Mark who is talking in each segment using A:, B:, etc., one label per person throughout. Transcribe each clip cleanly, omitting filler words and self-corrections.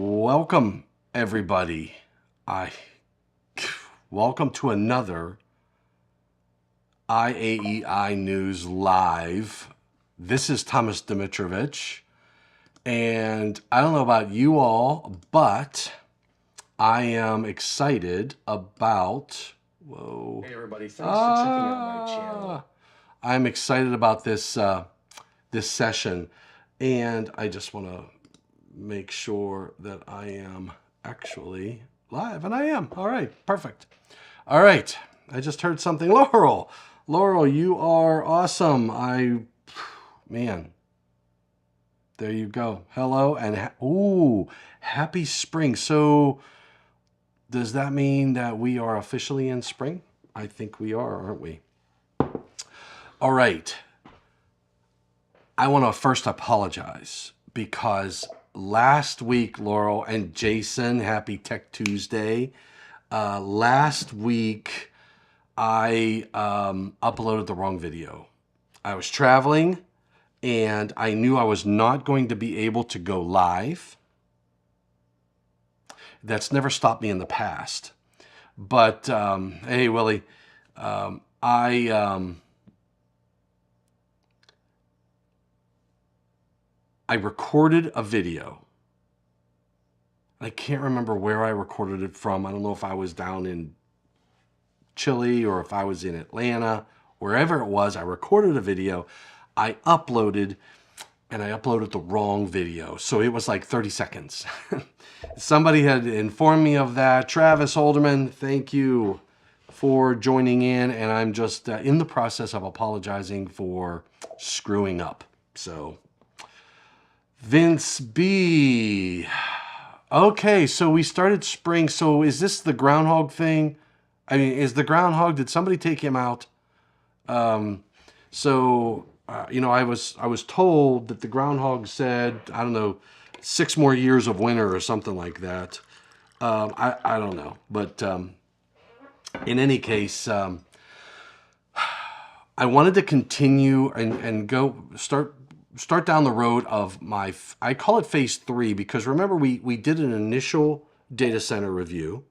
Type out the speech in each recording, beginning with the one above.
A: Welcome, everybody. Welcome to another IAEI News Live. This is Thomas Dimitrovich, and I don't know about you all, but I am excited about. Whoa!
B: Hey everybody! Thanks for checking out my channel.
A: I'm excited about this this session, and I just want to make sure that I am actually live, and I am. All right, perfect. All right, I just heard something. Laurel, you are awesome. Man, there you go. Hello, and ooh, happy spring. So does that mean that we are officially in spring? I think we are, aren't we? All right. I want to first apologize because last week, Laurel and Jason, happy Tech Tuesday. Last week, I uploaded the wrong video. I was traveling and I knew I was not going to be able to go live. That's never stopped me in the past. But, hey, Willie, I recorded a video. I can't remember where I recorded it from. I don't know if I was down in Chile or if I was in Atlanta. Wherever it was, I recorded a video. I uploaded, and I uploaded the wrong video. So it was like 30 seconds. Somebody had informed me of that. Travis Holderman, thank you for joining in. And I'm just in the process of apologizing for screwing up. So Vince B. Okay, so we started spring. So is this the groundhog thing? I mean, is the groundhog, did somebody take him out? You know, I was told that the groundhog said, I don't know, 6 more years of winter or something like that. I don't know. But in any case, I wanted to continue and go start down the road of I call it phase 3 because remember we did an initial data center review,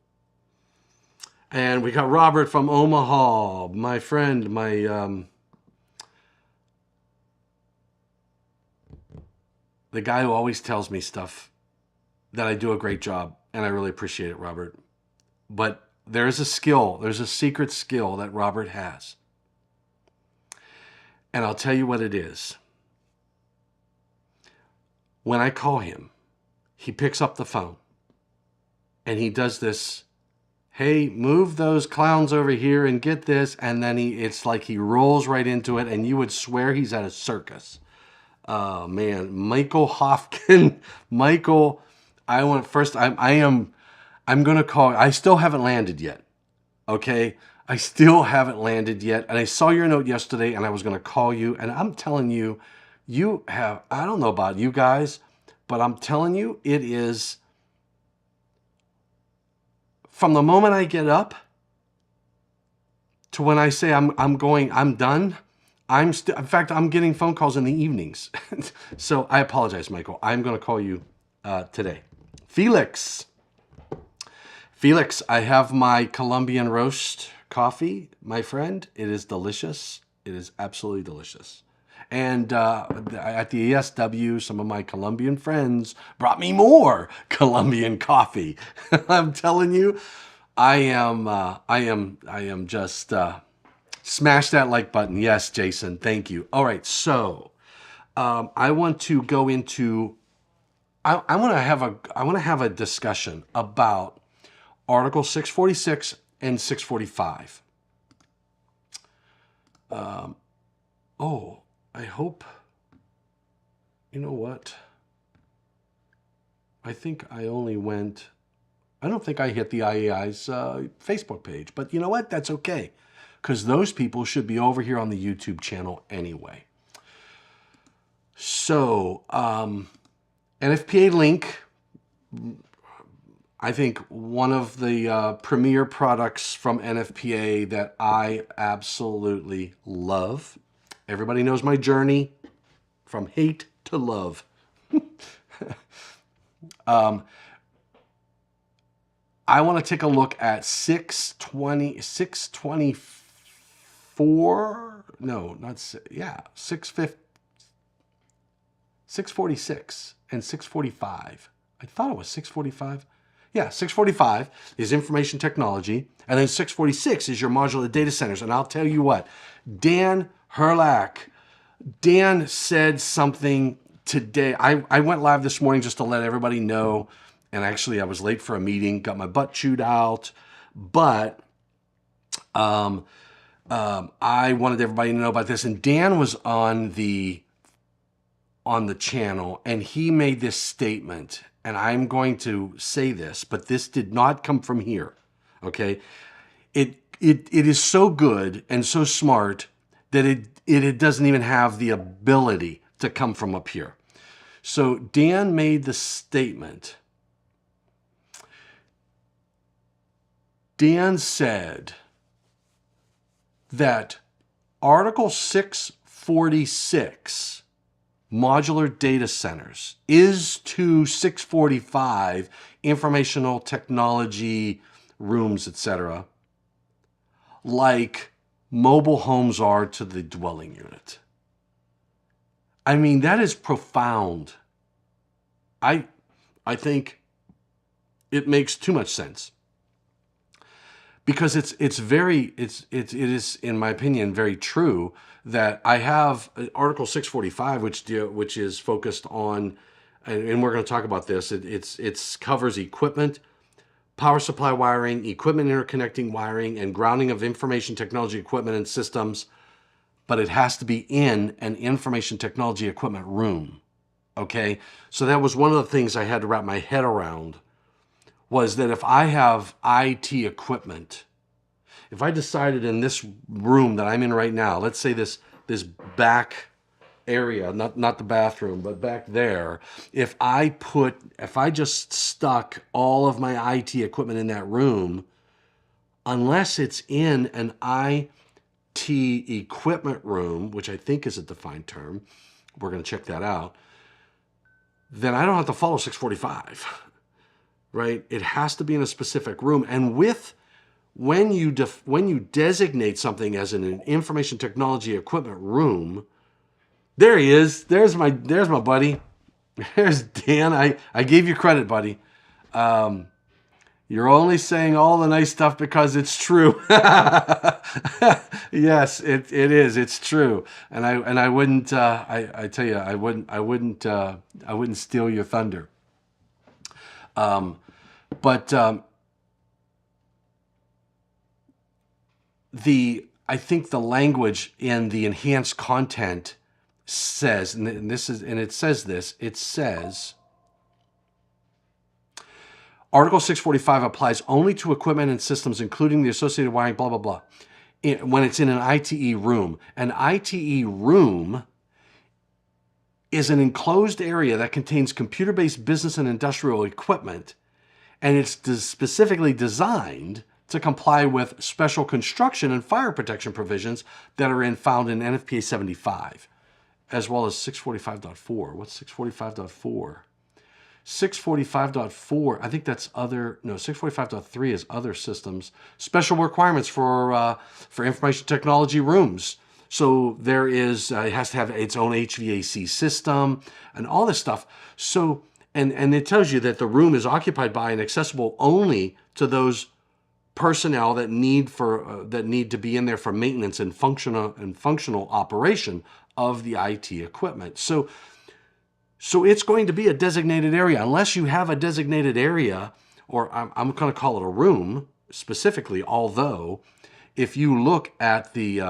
A: and we got Robert from Omaha, my friend, the guy who always tells me stuff that I do a great job, and I really appreciate it, Robert. But there's a secret skill that Robert has, and I'll tell you what it is. When I call him, he picks up the phone and he does this, hey, move those clowns over here and get this. And then it's like he rolls right into it and you would swear he's at a circus. Oh man, Michael Hofkin. Michael, I'm going to call, I still haven't landed yet. Okay. I still haven't landed yet. And I saw your note yesterday and I was going to call you, and I'm telling you, you have, I don't know about you guys, but I'm telling you, it is from the moment I get up to when I say I'm done. In fact, I'm getting phone calls in the evenings. So I apologize, Michael. I'm going to call you today. Felix, I have my Colombian roast coffee, my friend. It is delicious. It is absolutely delicious. And at the ESW, some of my Colombian friends brought me more Colombian coffee. I'm telling you, I am just smash that like button. Yes, Jason, thank you. All right, so I want to go into. I want to have a discussion about Article 646 and 645. I hope, you know what? I think I don't think I hit the IAEI's Facebook page, but you know what? That's okay, because those people should be over here on the YouTube channel anyway. So, NFPA Link, I think one of the premier products from NFPA that I absolutely love. Everybody knows my journey from hate to love. I want to take a look at 624. No, not yeah, 646 and 645. I thought it was 645. Yeah, 645 is information technology, and then 646 is your modular data centers. And I'll tell you what, Dan said something today. I went live this morning just to let everybody know, and actually I was late for a meeting, got my butt chewed out, but I wanted everybody to know about this. And Dan was on the channel, and he made this statement, and I'm going to say this, but this did not come from here, okay? It is so good and so smart that it doesn't even have the ability to come from up here. So Dan made the statement. Dan said that Article 646, modular data centers, is to 645, informational technology rooms, etc., like mobile homes are to the dwelling unit. I mean, that is profound. I think it makes too much sense, because it is, in my opinion, very true that I have Article 645, which is focused on, and we're going to talk about this. It covers equipment, power supply wiring, equipment interconnecting wiring, and grounding of information technology equipment and systems. But it has to be in an information technology equipment room. Okay, so that was one of the things I had to wrap my head around, was that if I have IT equipment, if I decided in this room that I'm in right now, let's say this back area, not the bathroom, but back there, if I just stuck all of my IT equipment in that room, unless it's in an IT equipment room, which I think is a defined term, we're going to check that out, then I don't have to follow 645, right? It has to be in a specific room. And when you designate something as an information technology equipment room, there he is. There's my buddy. There's Dan. I gave you credit, buddy. You're only saying all the nice stuff because it's true. Yes, it is. It's true. And I wouldn't. I tell you, I wouldn't steal your thunder. I think the language in the enhanced content says, it says Article 645 applies only to equipment and systems, including the associated wiring, blah, blah, blah, when it's in an ITE room. An ITE room is an enclosed area that contains computer-based business and industrial equipment, and it's specifically designed to comply with special construction and fire protection provisions that are found in NFPA 75, as well as 645.4. What's 645.4? 645.4, I think that's 645.3 is other systems. Special requirements for information technology rooms. So there is, it has to have its own HVAC system and all this stuff. So, and it tells you that the room is occupied by and accessible only to those personnel that need to be in there for maintenance and functional operation of the IT equipment. So it's going to be a designated area. Unless you have a designated area, or I'm going to call it a room specifically, although if you look at the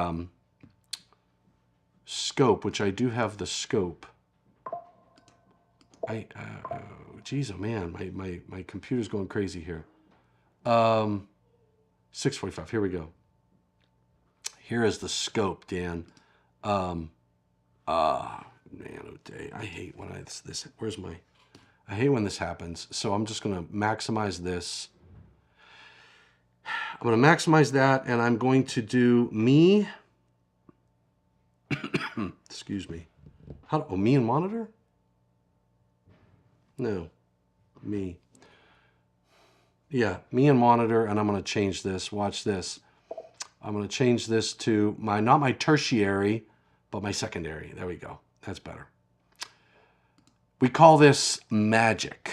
A: scope, which I do have the scope. Geez, oh man, my computer's going crazy here. 645, here we go. Here is the scope, Dan. Man, oh day, I hate when I hate when this happens. So I'm just going to maximize this. I'm going to maximize that, and I'm going to do me. Excuse me. Me and monitor? No, me. Yeah, me and monitor, and I'm going to change this. Watch this. I'm going to change this to not my tertiary, but my secondary. There we go. That's better. We call this magic.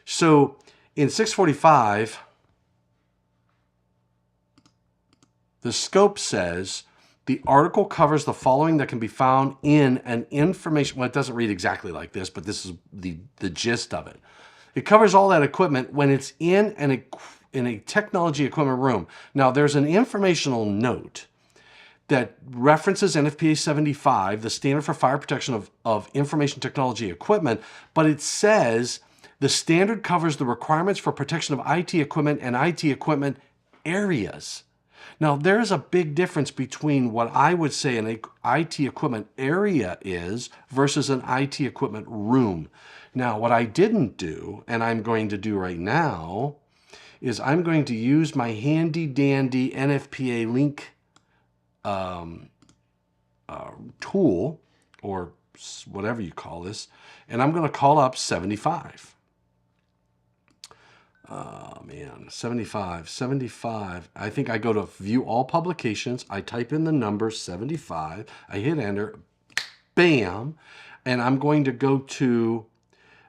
A: So in 645, the scope says the article covers the following that can be found in an information. Well, it doesn't read exactly like this, but this is the gist of it. It covers all that equipment when it's in a technology equipment room. Now, there's an informational note that references NFPA 75, the standard for fire protection of information technology equipment, but it says the standard covers the requirements for protection of IT equipment and IT equipment areas. Now, there's a big difference between what I would say an IT equipment area is versus an IT equipment room. Now, what I didn't do, and I'm going to do right now, is I'm going to use my handy dandy NFPA link tool, or whatever you call this, and I'm going to call up 75. Oh man, 75. I think I go to view all publications. I type in the number 75. I hit enter. Bam. And I'm going to go to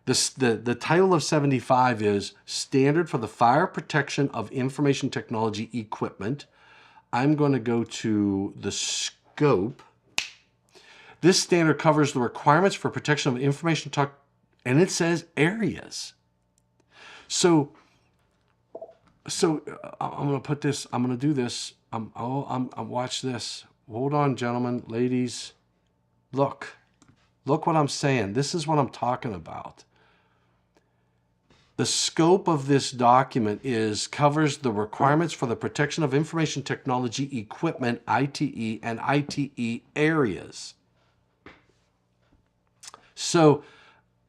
A: the title of 75 is Standard for the Fire Protection of Information Technology Equipment. I'm going to go to the scope. This standard covers the requirements for protection of information and it says areas. So I'm going to put this, I'm going to do this. Watch this. Hold on, gentlemen, ladies. Look what I'm saying. This is what I'm talking about. The scope of this document covers the requirements for the protection of information technology equipment, ITE, and ITE areas. So,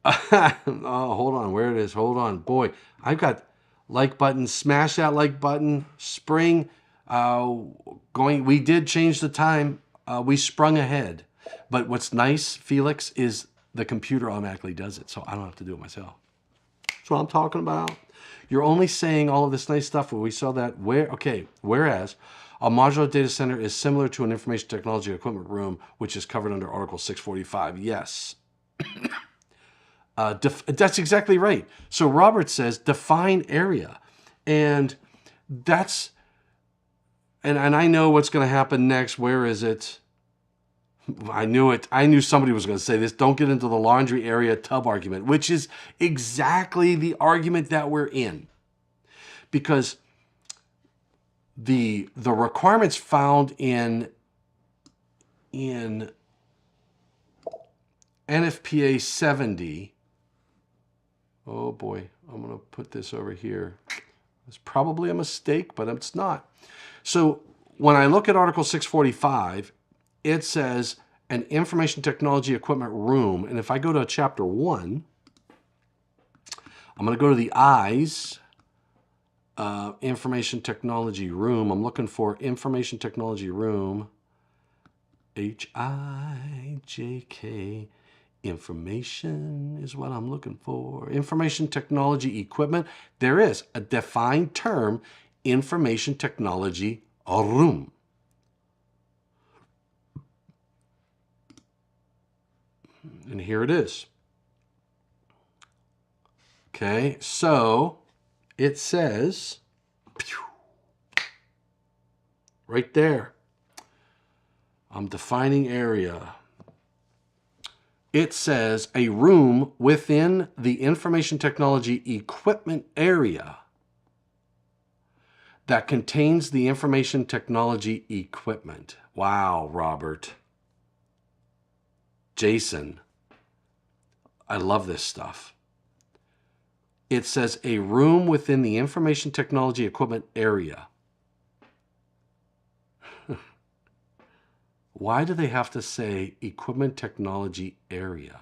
A: oh, hold on, where it is, hold on. Boy, I've got like button, smash that like button, spring, we did change the time, we sprung ahead. But what's nice, Felix, is the computer automatically does it, so I don't have to do it myself. That's what I'm talking about. You're only saying all of this nice stuff where we saw that whereas a modular data center is similar to an information technology equipment room, which is covered under Article 645. Yes. That's exactly right. So Robert says define area. And that's, and I know what's going to happen next. Where is it? I knew it. I knew somebody was going to say this. Don't get into the laundry area tub argument, which is exactly the argument that we're in. Because the requirements found in NFPA 70, oh boy, I'm going to put this over here. It's probably a mistake, but it's not. So when I look at Article 645, it says an information technology equipment room. And if I go to Chapter 1, I'm going to go to the I's, information technology room. I'm looking for information technology room, HIJK. Information is what I'm looking for. Information technology equipment. There is a defined term, information technology room. And here it is. Okay, so it says, right there, I'm defining area. It says a room within the information technology equipment area that contains the information technology equipment. Wow, Robert. Jason, I love this stuff. It says a room within the information technology equipment area. Why do they have to say equipment technology area?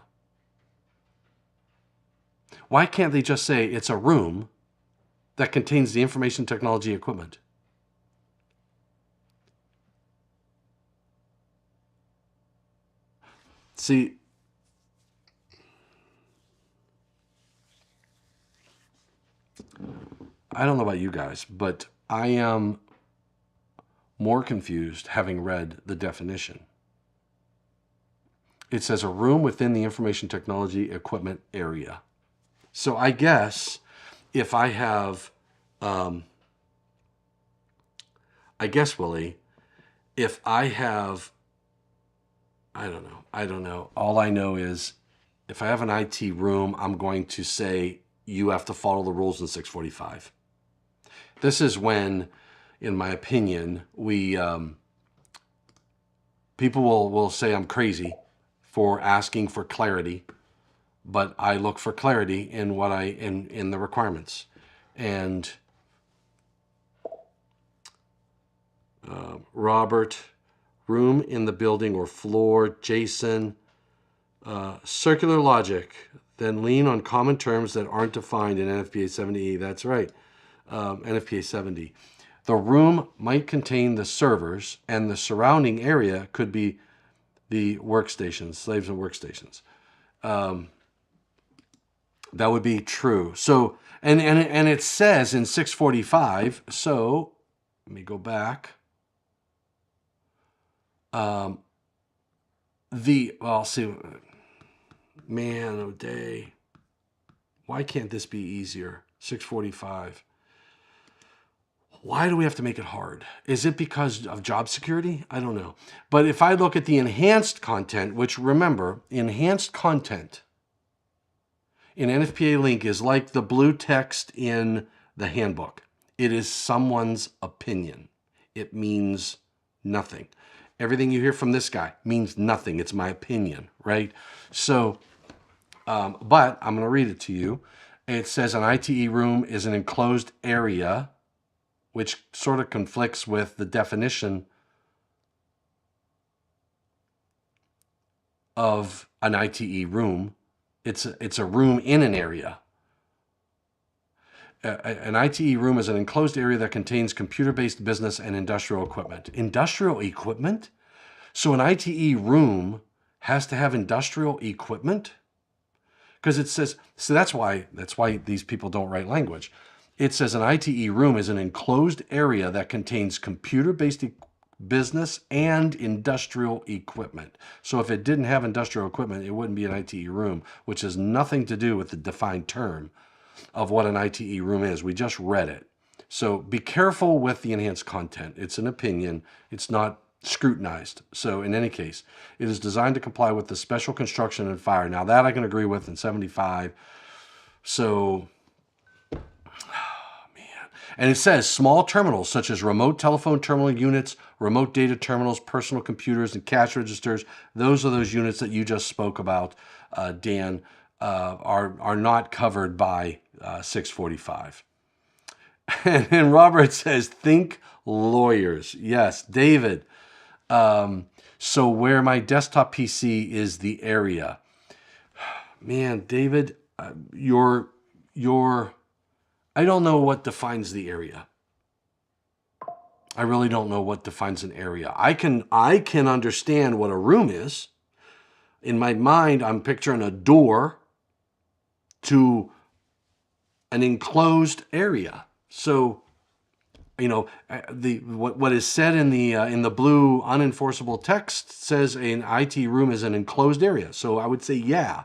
A: Why can't they just say it's a room that contains the information technology equipment? See, I don't know about you guys, but I am more confused having read the definition. It says a room within the information technology equipment area. So I guess if I have, Willie, if I have, I don't know. All I know is if I have an IT room, I'm going to say you have to follow the rules in 645. This is when, in my opinion, people will say I'm crazy for asking for clarity, but I look for clarity in in the requirements. And Robert, room in the building or floor. Jason, circular logic, then lean on common terms that aren't defined in NFPA 70E. That's right, NFPA 70. The room might contain the servers, and the surrounding area could be the workstations, slaves and workstations. That would be true. So, and it says in 645, so let me go back. Well, I'll see. Man, oh day. Why can't this be easier? 645. Why do we have to make it hard? Is it because of job security? I don't know. But if I look at the enhanced content, which remember, enhanced content in NFPA link is like the blue text in the handbook. It is someone's opinion. It means nothing. Everything you hear from this guy means nothing. It's my opinion, right? So, but I'm going to read it to you. It says an ITE room is an enclosed area, which sort of conflicts with the definition of an ITE room. It's a room in an area. An ITE room is an enclosed area that contains computer-based business and industrial equipment. Industrial equipment? So an ITE room has to have industrial equipment? Because it says, so that's why these people don't write language. It says an ITE room is an enclosed area that contains computer-based business and industrial equipment. So if it didn't have industrial equipment, it wouldn't be an ITE room, which has nothing to do with the defined term of what an ITE room is. We just read it. So be careful with the enhanced content. It's an opinion. It's not scrutinized. So in any case, it is designed to comply with the special construction and fire. Now that I can agree with in 75. So and it says small terminals such as remote telephone terminal units, remote data terminals, personal computers, and cash registers. Those are those units that you just spoke about, Dan, are not covered by 645. And Robert says, think lawyers. Yes, David. So where my desktop PC is the area. Man, David, I don't know what defines the area. I really don't know what defines an area. I can understand what a room is. In my mind, I'm picturing a door to an enclosed area. So, what is said in the blue unenforceable text says an IT room is an enclosed area. So I would say yeah,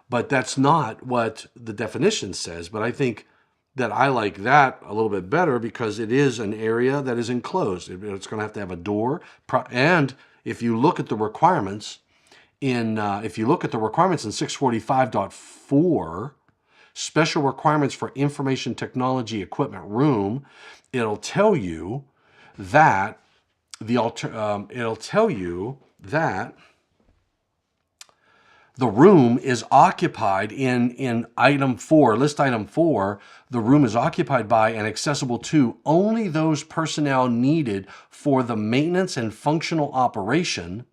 A: but that's not what the definition says. But I think that I like that a little bit better because it is an area that is enclosed. It's going to have a door. And if you look at the requirements in 645.4, special requirements for information technology equipment room, it'll tell you that the room is occupied in item 4, list item 4, the room is occupied by and accessible to only those personnel needed for the maintenance and functional operation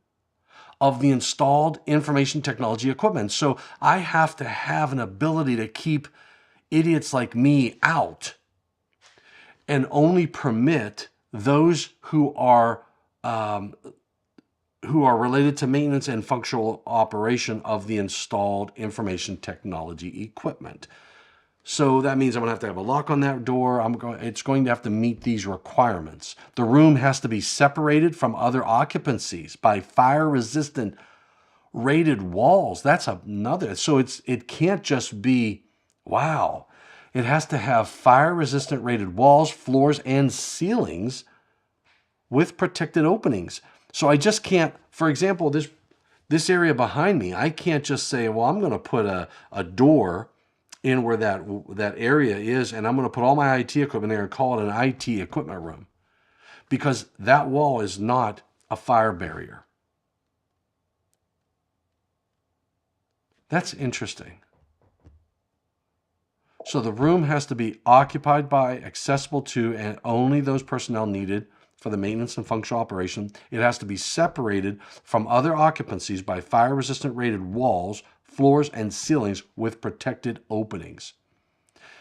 A: of the installed information technology equipment. So I have to have an ability to keep idiots like me out and only permit those who are related to maintenance and functional operation of the installed information technology equipment. So that means I'm going to have a lock on that door. It's going to have to meet these requirements. The room has to be separated from other occupancies by fire-resistant rated walls. That's another. So it can't just be, wow. It has to have fire-resistant rated walls, floors, and ceilings with protected openings. So I just can't, for example, this area behind me, I can't just say, well, I'm going to put a door in where that area is, and I'm going to put all my IT equipment there and call it an IT equipment room, because that wall is not a fire barrier. That's interesting. So the room has to be occupied by, accessible to, and only those personnel needed for the maintenance and functional operation. It has to be separated from other occupancies by fire-resistant rated walls, floors, and ceilings with protected openings.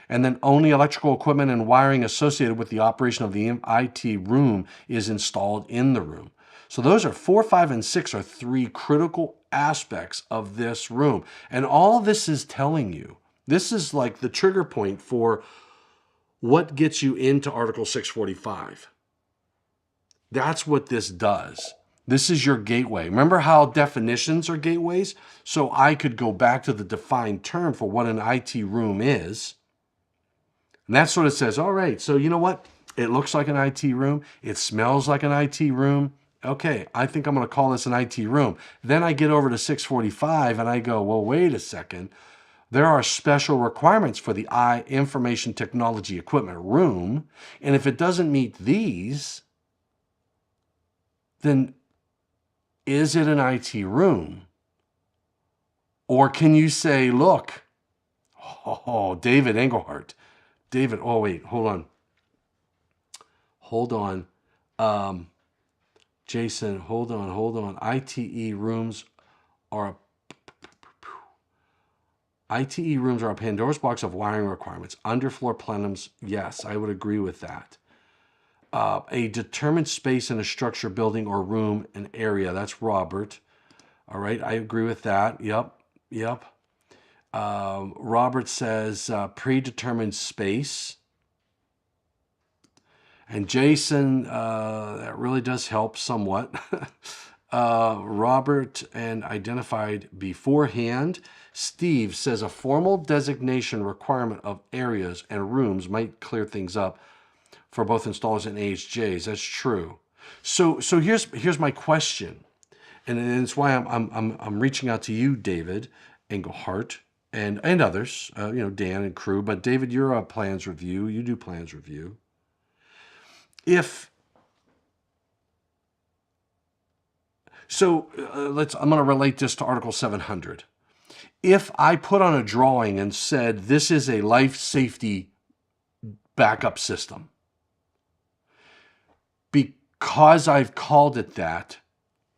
A: And then only electrical equipment and wiring associated with the operation of the IT room is installed in the room. So those are 4, 5, and 6 are 3 critical aspects of this room. And all this is telling you, this is like the trigger point for what gets you into Article 645. That's what this does. This is your gateway. Remember how definitions are gateways? So I could go back to the defined term for what an IT room is. And that's what it says. All right, so you know what? It looks like an IT room. It smells like an IT room. Okay, I think I'm going to call this an IT room. Then I get over to 645 and I go, well, wait a second. There are special requirements for the information technology equipment room. And if it doesn't meet these, then is it an IT room? Or can you say, look, oh, David Engelhardt. David, oh, wait, hold on. Jason, hold on. ITE rooms are a Pandora's box of wiring requirements. Underfloor plenums, yes, I would agree with that. A determined space in a structure, building, or room, an area. That's Robert. All right, I agree with that. Yep. Robert says predetermined space. And Jason, that really does help somewhat. Robert and identified beforehand. Steve says a formal designation requirement of areas and rooms might clear things up for both installers and AHJs. That's true. So here's my question, and it's why I'm reaching out to you, David Engelhardt, and others, Dan and crew. But David, you're a plans review. You do plans review. I'm going to relate this to Article 700. If I put on a drawing and said this is a life safety backup system, because I've called it that,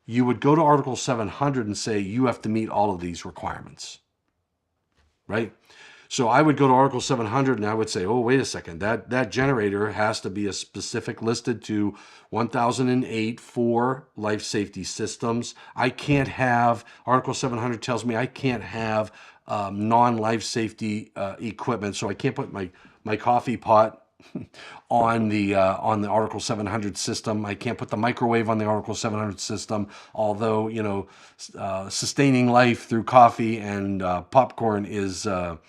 A: you would go to Article 700 and say you have to meet all of these requirements, right? So I would go to Article 700 and I would say, oh, wait a second, that generator has to be a specific listed to 1008 for life safety systems. I can't have, Article 700 tells me I can't have non-life safety equipment. So I can't put my coffee pot on the Article 700 system. I can't put the microwave on the Article 700 system, although, sustaining life through coffee and popcorn is, a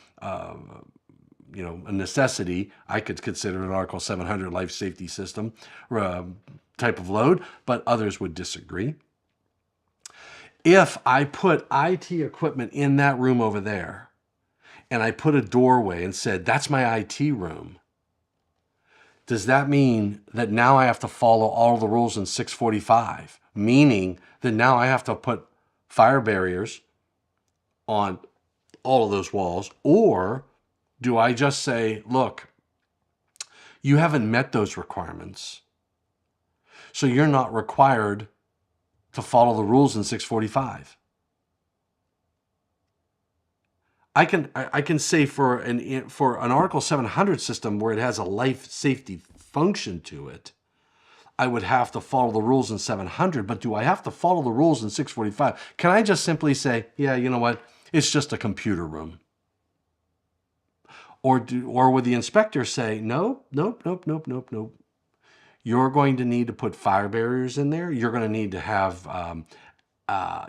A: necessity. I could consider an Article 700 life safety system type of load, but others would disagree. If I put IT equipment in that room over there, and I put a doorway and said, that's my IT room, does that mean that now I have to follow all the rules in 645? Meaning that now I have to put fire barriers on all of those walls? Or do I just say, look, you haven't met those requirements, so you're not required to follow the rules in 645? I can say for an Article 700 system where it has a life safety function to it, I would have to follow the rules in 700, but do I have to follow the rules in 645? Can I just simply say, yeah, you know what? It's just a computer room. Or would the inspector say, nope, nope, nope, nope, nope, nope. You're going to need to put fire barriers in there. You're going to need to have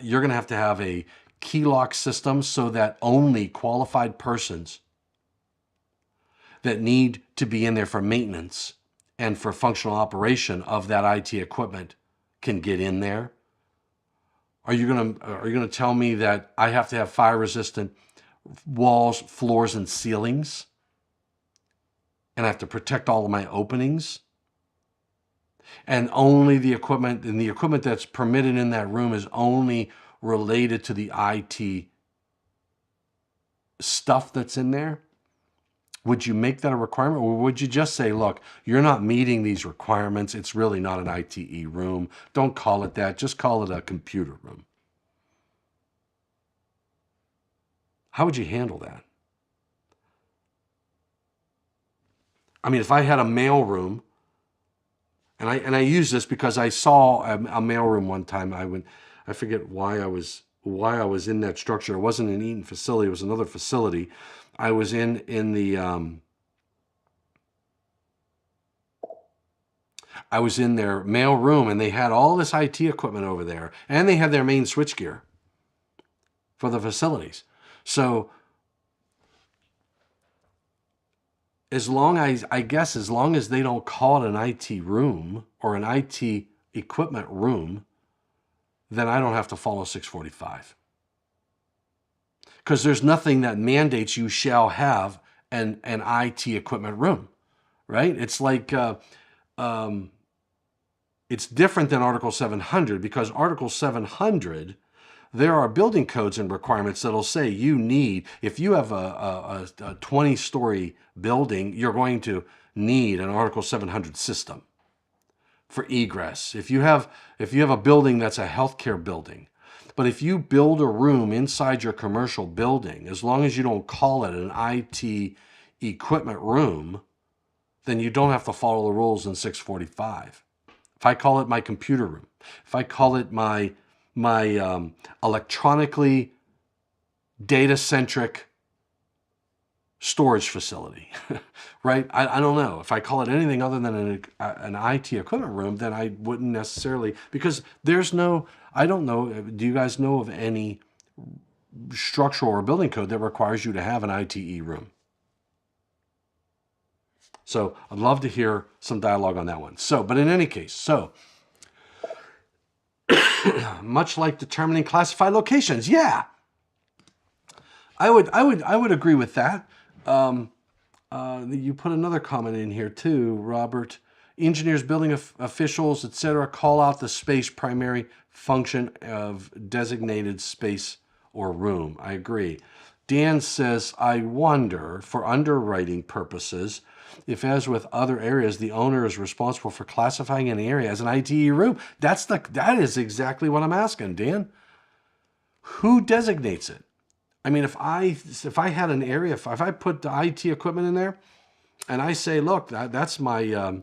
A: you're going to have a key lock system so that only qualified persons that need to be in there for maintenance and for functional operation of that IT equipment can get in there. Are you going to tell me that I have to have fire resistant walls, floors, and ceilings, and I have to protect all of my openings? And only the equipment that's permitted in that room is only related to the IT stuff that's in there? Would you make that a requirement, or would you just say, look, you're not meeting these requirements. It's really not an ITE room. Don't call it that. Just call it a computer room. How would you handle that? I mean, if I had a mail room, and I use this because I saw a mail room one time. I forget why I was in that structure. It wasn't an Eaton facility. It was another facility. I was in their mail room, and they had all this IT equipment over there, and they had their main switchgear for the facilities. So as long as they don't call it an IT room or an IT equipment room, then I don't have to follow 645. Because there's nothing that mandates you shall have an IT equipment room, right? It's like, it's different than Article 700, because Article 700, there are building codes and requirements that'll say you need, if you have a 20-story building, you're going to need an Article 700 system for egress. If you have a building that's a healthcare building, but if you build a room inside your commercial building, as long as you don't call it an IT equipment room, then you don't have to follow the rules in 645. If I call it my computer room, if I call it my electronically data-centric storage facility, right? I don't know. If I call it anything other than an IT equipment room, then I wouldn't necessarily, because I don't know, do you guys know of any structural or building code that requires you to have an ITE room? So I'd love to hear some dialogue on that one. But in any case, much like determining classified locations, yeah, I would agree with that. You put another comment in here too, Robert. Engineers, building officials, etc., call out the space primary function of designated space or room. I agree. Dan says, I wonder, for underwriting purposes, if, as with other areas, the owner is responsible for classifying an area as an ITE room. That is exactly what I'm asking, Dan. Who designates it? I mean, if I had an area, if I put the IT equipment in there, and I say, look, that's my,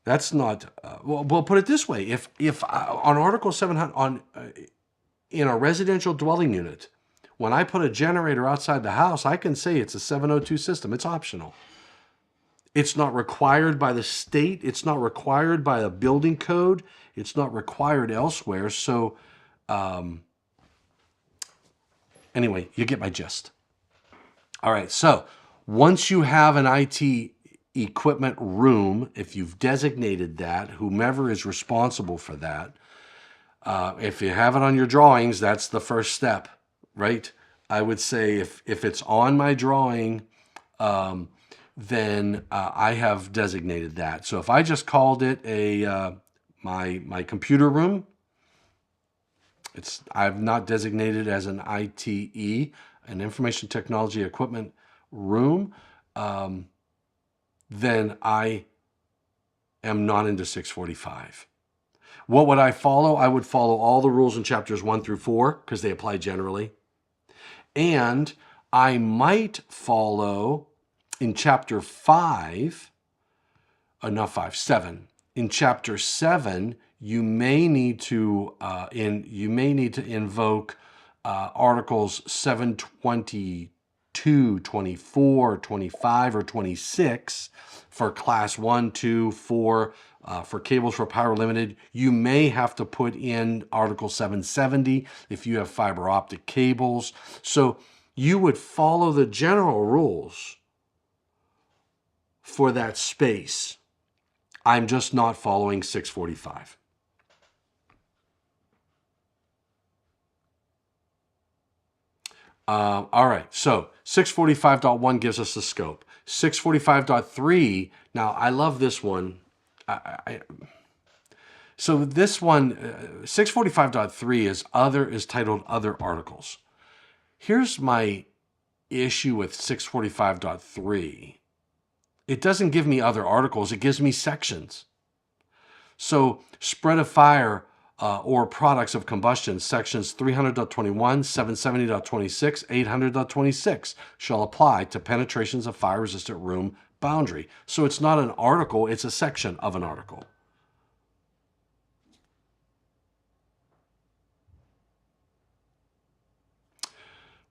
A: that's not. We'll put it this way: if on Article 700 in a residential dwelling unit, when I put a generator outside the house, I can say it's a 702 system. It's optional. It's not required by the state. It's not required by a building code. It's not required elsewhere. So, anyway, you get my gist. All right. So once you have an IT equipment room, if you've designated that, whomever is responsible for that, if you have it on your drawings, that's the first step, right? I would say if it's on my drawing, then I have designated that. So if I just called it my computer room, I've not designated as an ITE, an information technology equipment room, then I am not into 645. What would I follow? I would follow all the rules in chapters 1 through 4 because they apply generally. And I might follow in chapter 5, not 5, 7. In chapter 7, you may need to invoke Articles 722 2, 24, 25, or 26 for class 1, 2, 4, for cables for power limited. You may have to put in Article 770 if you have fiber optic cables. So you would follow the general rules for that space. I'm just not following 645. All right, so 645.1 gives us the scope. 645.3, now I love this one. So this one, 645.3 is titled Other Articles. Here's my issue with 645.3. It doesn't give me other articles, it gives me sections. So spread of fire or products of combustion, sections 300.21, 770.26, 800.26 shall apply to penetrations of fire-resistant room boundary. So it's not an article, it's a section of an article.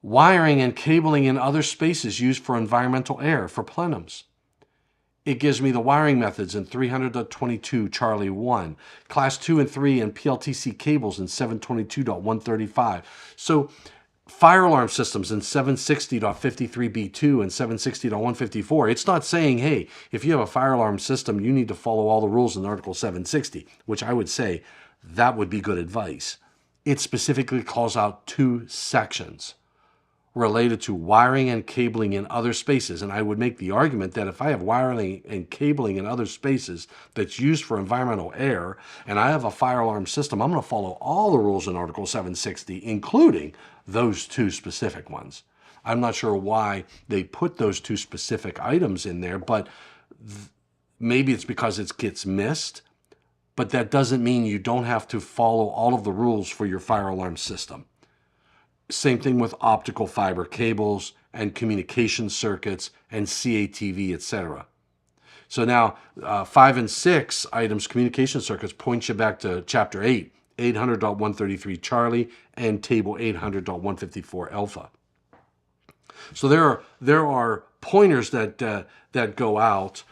A: Wiring and cabling in other spaces used for environmental air, for plenums. It gives me the wiring methods in 300.22 Charlie 1, Class 2 and 3 and PLTC cables in 722.135. So fire alarm systems in 760.53B2 and 760.154. It's not saying, hey, if you have a fire alarm system, you need to follow all the rules in Article 760, which I would say that would be good advice. It specifically calls out 2 sections related to wiring and cabling in other spaces. And I would make the argument that if I have wiring and cabling in other spaces that's used for environmental air, and I have a fire alarm system, I'm going to follow all the rules in Article 760, including those 2 specific ones. I'm not sure why they put those 2 specific items in there, but maybe it's because it gets missed. But that doesn't mean you don't have to follow all of the rules for your fire alarm system. Same thing with optical fiber cables and communication circuits and CATV, etc. So now 5 and 6 items, communication circuits, point you back to Chapter 8, 800.133 Charlie and Table 800.154 Alpha. So there are pointers that go out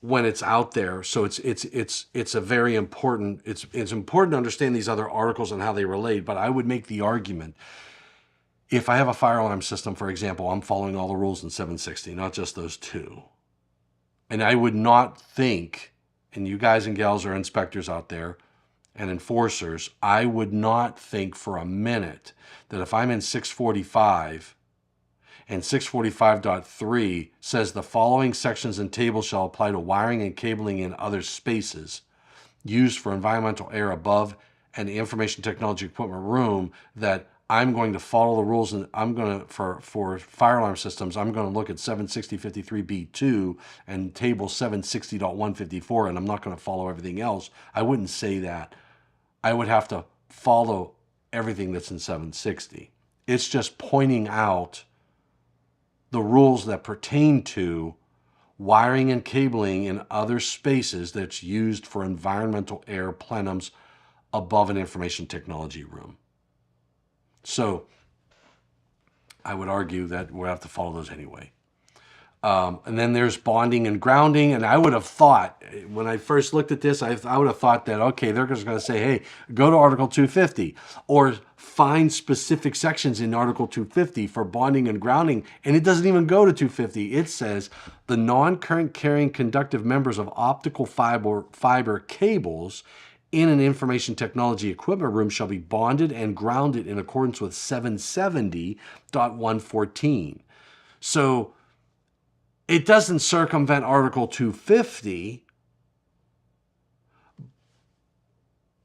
A: when it's out there. So it's a very important, it's important to understand these other articles and how they relate, but I would make the argument, if I have a fire alarm system, for example, I'm following all the rules in 760, not just those 2. And I would not think, and you guys and gals are inspectors out there and enforcers, I would not think for a minute that if I'm in 645, and 645.3 says the following sections and tables shall apply to wiring and cabling in other spaces used for environmental air above and the information technology equipment room, that I'm going to follow the rules, and I'm going to, for fire alarm systems, I'm going to look at 760.53B2 and table 760.154, and I'm not going to follow everything else. I wouldn't say that. I would have to follow everything that's in 760. It's just pointing out the rules that pertain to wiring and cabling in other spaces that's used for environmental air plenums above an information technology room. So I would argue that we'll have to follow those anyway. And then there's bonding and grounding. And I would have thought, when I first looked at this, I would have thought that, okay, they're just going to say, hey, go to Article 250 or find specific sections in Article 250 for bonding and grounding. And it doesn't even go to 250. It says the non-current carrying conductive members of optical fiber cables in an information technology equipment room shall be bonded and grounded in accordance with 770.114. So it doesn't circumvent Article 250,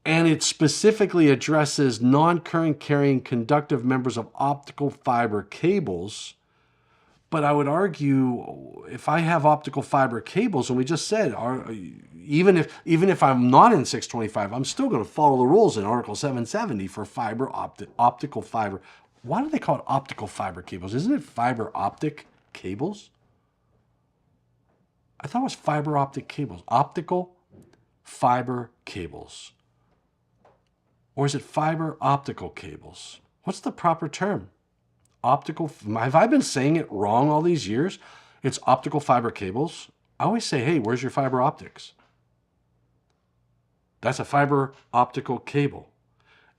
A: and it specifically addresses non-current carrying conductive members of optical fiber cables. But I would argue, if I have optical fiber cables, and we just said, even if I'm not in 625, I'm still going to follow the rules in Article 770 for optical fiber. Why do they call it optical fiber cables? Isn't it fiber optic cables? I thought it was fiber optic cables. Optical fiber cables. Or is it fiber optical cables? What's the proper term? optical, have I been saying it wrong all these years? It's optical fiber cables. I always say, hey, where's your fiber optics? That's a fiber optical cable.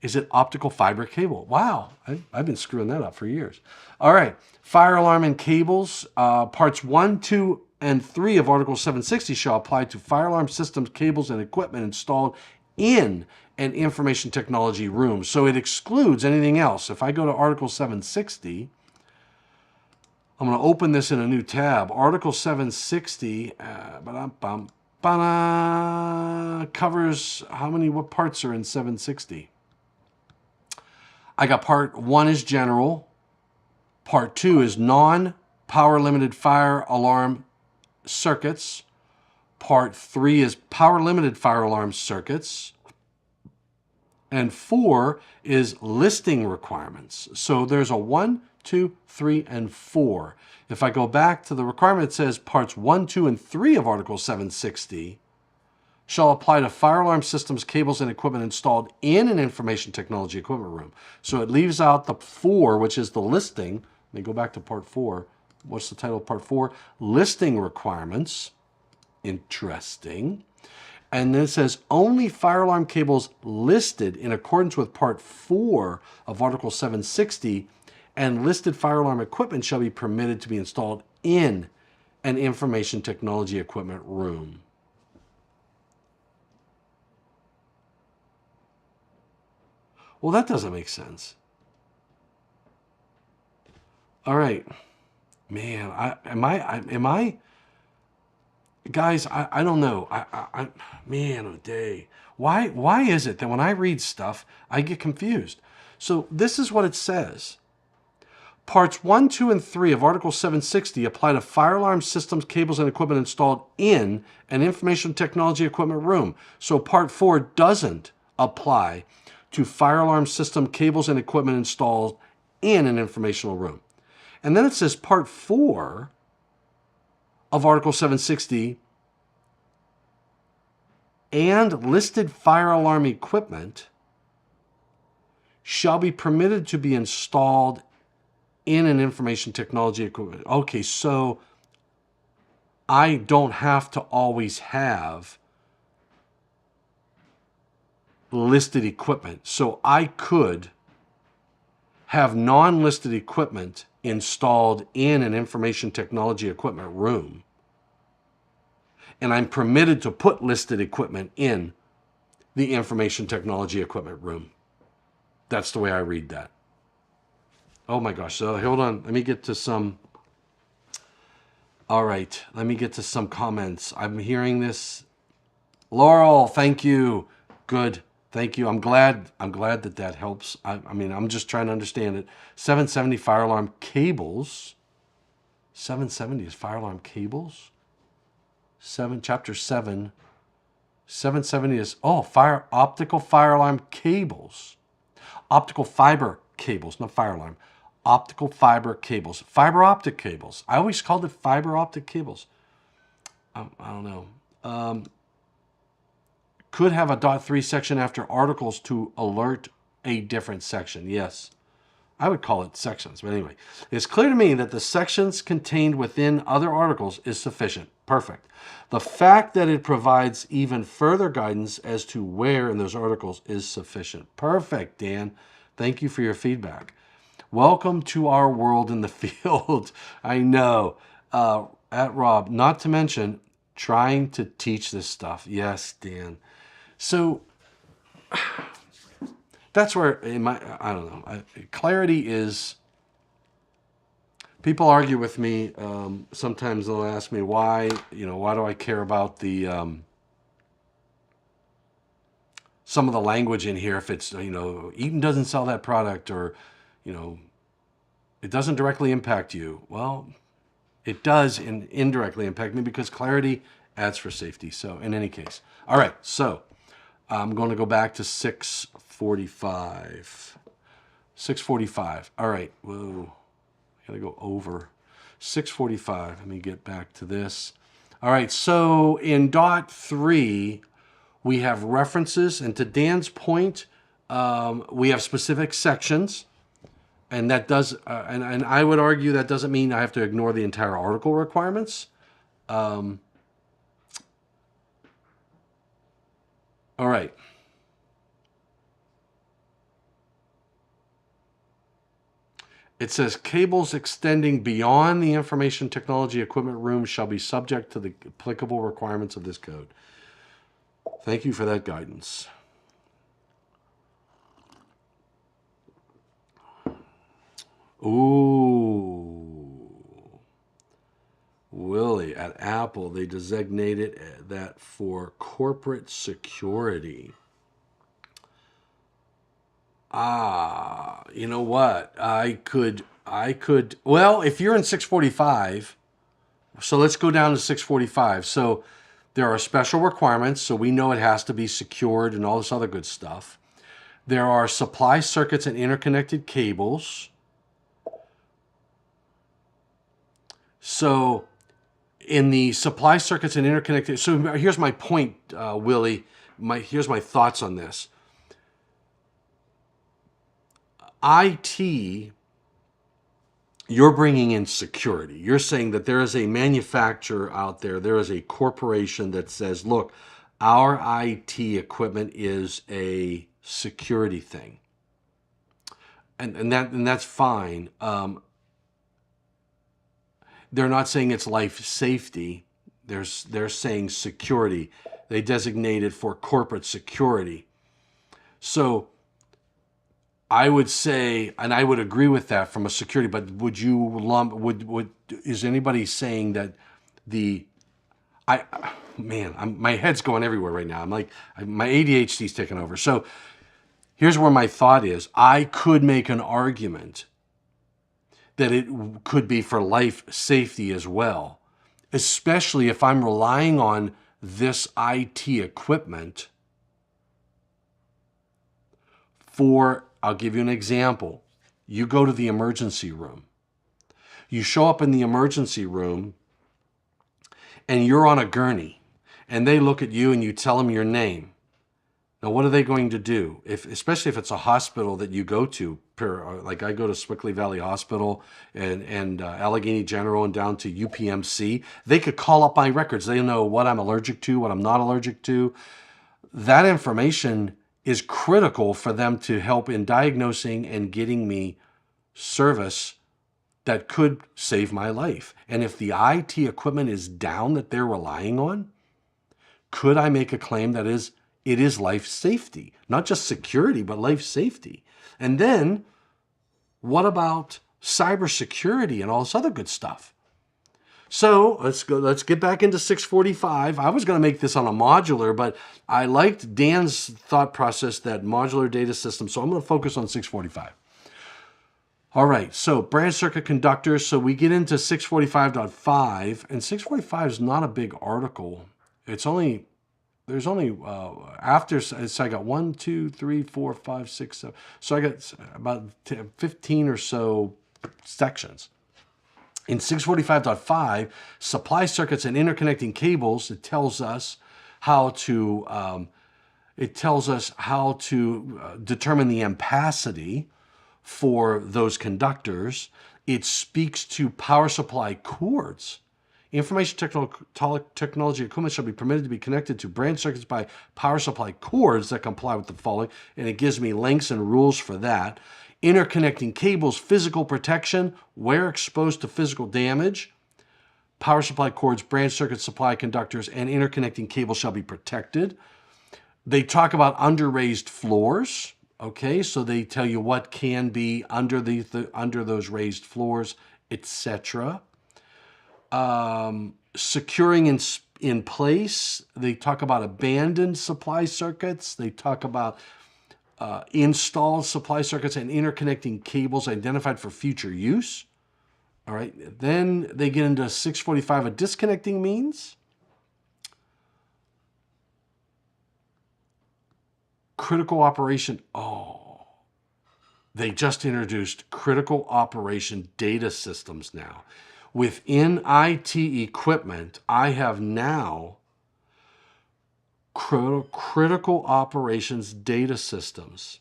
A: Is it optical fiber cable? Wow, I've been screwing that up for years. All right, fire alarm and cables. Parts 1, 2, and 3 of Article 760 shall apply to fire alarm systems, cables, and equipment installed in an information technology room. So it excludes anything else. If I go to Article 760, I'm going to open this in a new tab. Article 760 covers what parts are in 760? I got part 1 is general. Part 2 is non-power limited fire alarm circuits. Part 3 is power limited fire alarm circuits. And 4 is listing requirements. So there's a 1, 2, 3, and 4. If I go back to the requirement, it says parts 1, 2, and 3 of Article 760 shall apply to fire alarm systems, cables, and equipment installed in an information technology equipment room. So it leaves out the 4, which is the listing. Let me go back to part 4. What's the title of part 4? Listing requirements. Interesting. And then it says only fire alarm cables listed in accordance with part 4 of Article 760 and listed fire alarm equipment shall be permitted to be installed in an information technology equipment room. Well, that doesn't make sense. All right, man. Guys, I don't know. Man, oh day. Why is it that when I read stuff, I get confused? So this is what it says. Parts 1, 2, and 3 of Article 760 apply to fire alarm systems, cables, and equipment installed in an information technology equipment room. So Part 4 doesn't apply to fire alarm system, cables, and equipment installed in an informational room. And then it says Part 4 of Article 760 and listed fire alarm equipment shall be permitted to be installed in an information technology equipment. Okay, so I don't have to always have listed equipment. So I could have non-listed equipment installed in an information technology equipment room, and I'm permitted to put listed equipment in the information technology equipment room. That's the way I read that. Oh my gosh, so hold on, let me get to some, all right, let me get to some comments. I'm hearing this. Laurel, thank you. Good. Thank you. I'm glad that helps. I mean, I'm just trying to understand it. 770 fire alarm cables. 770 is fire alarm cables. Chapter 7. 770 is, optical fire alarm cables. Optical fiber cables, not fire alarm. Optical fiber cables. Fiber optic cables. I always called it fiber optic cables. I don't know. Could have a .3 section after articles to alert a different section. Yes, I would call it sections. But anyway, it's clear to me that the sections contained within other articles is sufficient. Perfect. The fact that it provides even further guidance as to where in those articles is sufficient. Perfect, Dan. Thank you for your feedback. Welcome to our world in the field. I know. At Rob, not to mention trying to teach this stuff. Yes, Dan. So that's where I don't know. Clarity is, people argue with me. Sometimes they'll ask me why do I care about the some of the language in here, if it's, Eaton doesn't sell that product, or, it doesn't directly impact you. Well, it does indirectly impact me because clarity adds for safety. So in any case, all right, so I'm going to go back to 645. 645. All right. Whoa. I got to go over. 645. Let me get back to this. All right. So in .3, we have references. And to Dan's point, we have specific sections. And that does, and I would argue that doesn't mean I have to ignore the entire article requirements. All right. It says cables extending beyond the information technology equipment room shall be subject to the applicable requirements of this code. Thank you for that guidance. Ooh. Willie, at Apple, they designated that for corporate security. You know what? Well, if you're in 645, so let's go down to 645. So there are special requirements, so we know it has to be secured and all this other good stuff. There are supply circuits and interconnected cables. So in the supply circuits and interconnected, so here's my point, Willie. Here's my thoughts on this. IT, you're bringing in security. You're saying that there is a manufacturer out there, there is a corporation that says, look, our IT equipment is a security thing. And that's fine. They're not saying it's life safety. They're saying security. They designate it for corporate security. So I would say, and I would agree with that from a security, but would you is anybody saying that my head's going everywhere right now. I'm like, my ADHD's taking over. So here's where my thought is. I could make an argument that it could be for life safety as well, especially if I'm relying on this IT equipment for, I'll give you an example. You go to the emergency room. You show up in the emergency room and you're on a gurney and they look at you and you tell them your name. Now, what are they going to do? Especially if it's a hospital that you go to, like I go to Swickley Valley Hospital and Allegheny General and down to UPMC, they could call up my records. They know what I'm allergic to, what I'm not allergic to. That information is critical for them to help in diagnosing and getting me service that could save my life. And if the IT equipment is down that they're relying on, could I make a claim that it is life safety, not just security, but life safety? And then what about cybersecurity and all this other good stuff? So let's get back into 645. I was going to make this on a modular, but I liked Dan's thought process, that modular data system. So I'm going to focus on 645. All right, so branch circuit conductors. So we get into 645.5, and 645 is not a big article. There's only after, so I got 1, 2, 3, 4, 5, 6, 7. So I got about 15 or so sections. In 645.5, supply circuits and interconnecting cables, it tells us how to determine the ampacity for those conductors. It speaks to power supply cords. Information technology equipment shall be permitted to be connected to branch circuits by power supply cords that comply with the following, and it gives me links and rules for that. Interconnecting cables, physical protection, where exposed to physical damage. Power supply cords, branch circuit supply conductors, and interconnecting cables shall be protected. They talk about under raised floors. Okay, so they tell you what can be under under those raised floors, etc. Securing in place. They talk about abandoned supply circuits. They talk about installed supply circuits and interconnecting cables identified for future use. All right, then they get into 645, a disconnecting means. Critical operation. Oh, they just introduced critical operation data systems now. Within IT equipment, I have now critical operations data systems.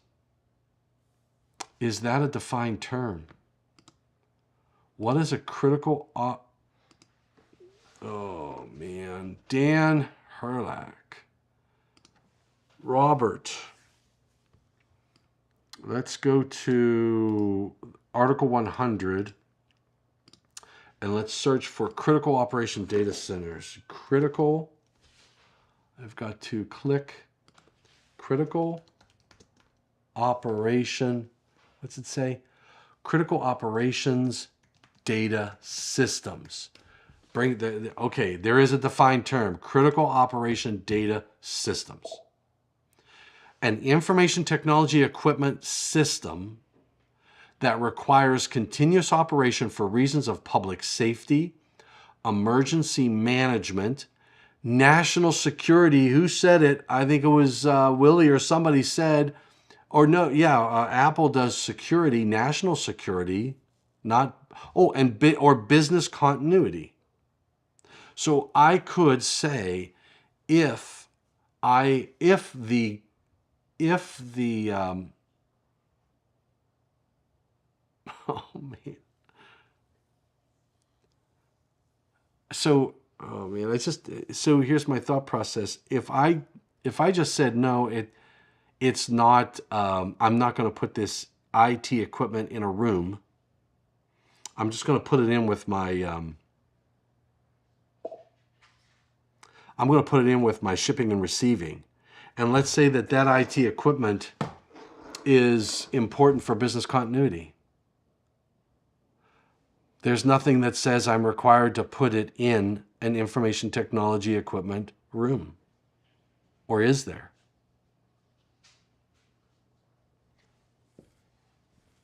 A: Is that a defined term? What is a critical oh man, Dan Herlack. Robert. Let's go to Article 100 and let's search for critical operation data centers. Critical, I've got to click critical operation, what's it say? Critical operations data systems. Okay, there is a defined term, critical operation data systems. An information technology equipment system that requires continuous operation for reasons of public safety, emergency management, national security. Who said it? I think it was Willie or somebody said, or no, yeah, Apple does security, national security, not, or business continuity. So I could say if the oh man. So, oh man, so here's my thought process. If I just said no, it's not, I'm not going to put this IT equipment in a room. I'm just going to put it in with my, I'm going to put it in with my shipping and receiving. And let's say that IT equipment is important for business continuity. There's nothing that says I'm required to put it in an information technology equipment room. Or is there?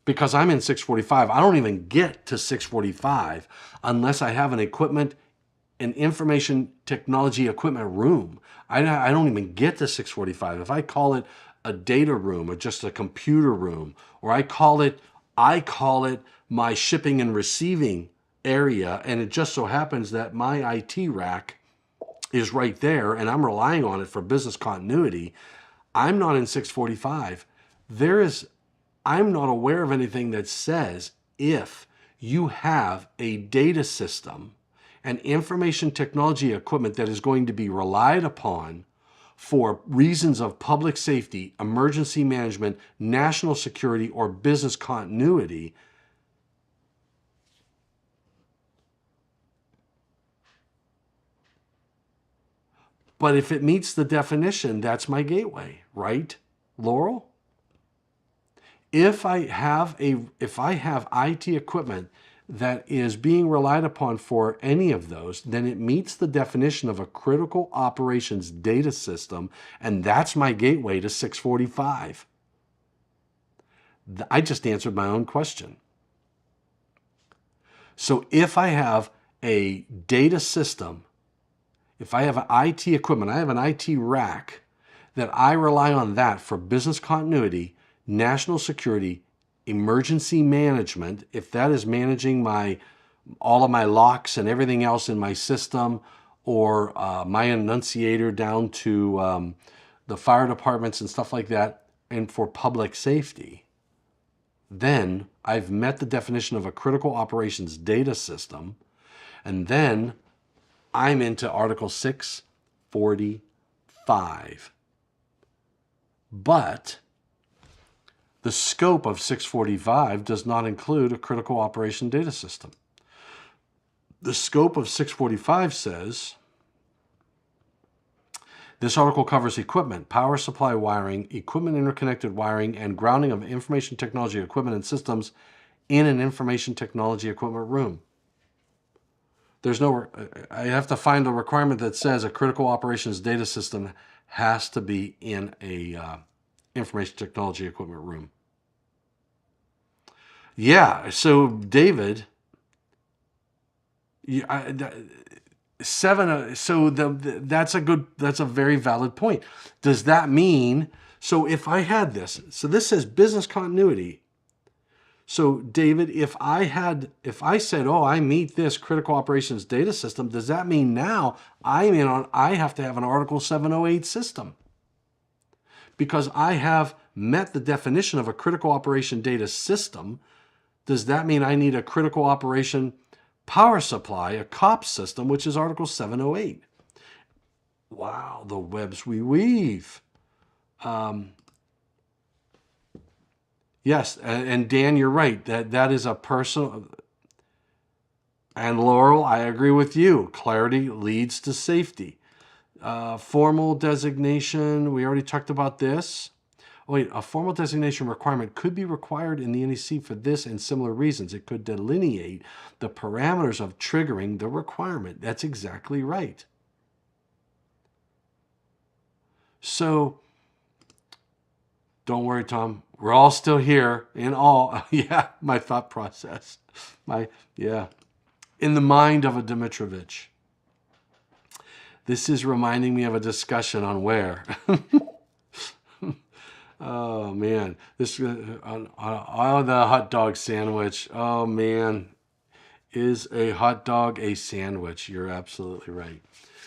A: Because I'm in 645. I don't even get to 645 unless I have an information technology equipment room. I don't even get to 645. If I call it a data room or just a computer room, or I call it my shipping and receiving area, and it just so happens that my IT rack is right there and I'm relying on it for business continuity, I'm not in 645. I'm not aware of anything that says if you have a data system and information technology equipment that is going to be relied upon for reasons of public safety, emergency management, national security, or business continuity, but if it meets the definition, that's my gateway, right, Laurel? If I have IT equipment that is being relied upon for any of those, then it meets the definition of a critical operations data system, and that's my gateway to 645. I just answered my own question. So if I have a data system, if I have an IT equipment, I have an IT rack that I rely on that for business continuity, national security, emergency management, if that is managing all of my locks and everything else in my system, or my annunciator down to the fire departments and stuff like that, and for public safety, then I've met the definition of a critical operations data system, and then I'm into Article 645. But the scope of 645 does not include a critical operation data system. The scope of 645 says, this article covers equipment, power supply wiring, equipment interconnected wiring, and grounding of information technology equipment and systems in an information technology equipment room. I have to find a requirement that says a critical operations data system has to be in a information technology equipment room. Yeah, so David, that's a very valid point. Does that mean, so if I had this, so this says business continuity. So David, if I said, oh, I meet this critical operations data system, does that mean now I have to have an Article 708 system? Because I have met the definition of a critical operation data system, does that mean I need a critical operation power supply, a COPS system, which is Article 708? Wow, the webs we weave. Yes, and Dan, you're right. That is a personal. And Laurel, I agree with you. Clarity leads to safety. Formal designation, we already talked about this. Oh, wait, a formal designation requirement could be required in the NEC for this and similar reasons. It could delineate the parameters of triggering the requirement. That's exactly right. So, don't worry, Tom. We're all still here in all. Yeah, my thought process. In the mind of a Dimitrovich. This is reminding me of a discussion on where. Oh man, this on the hot dog sandwich. Oh man, is a hot dog a sandwich? You're absolutely right.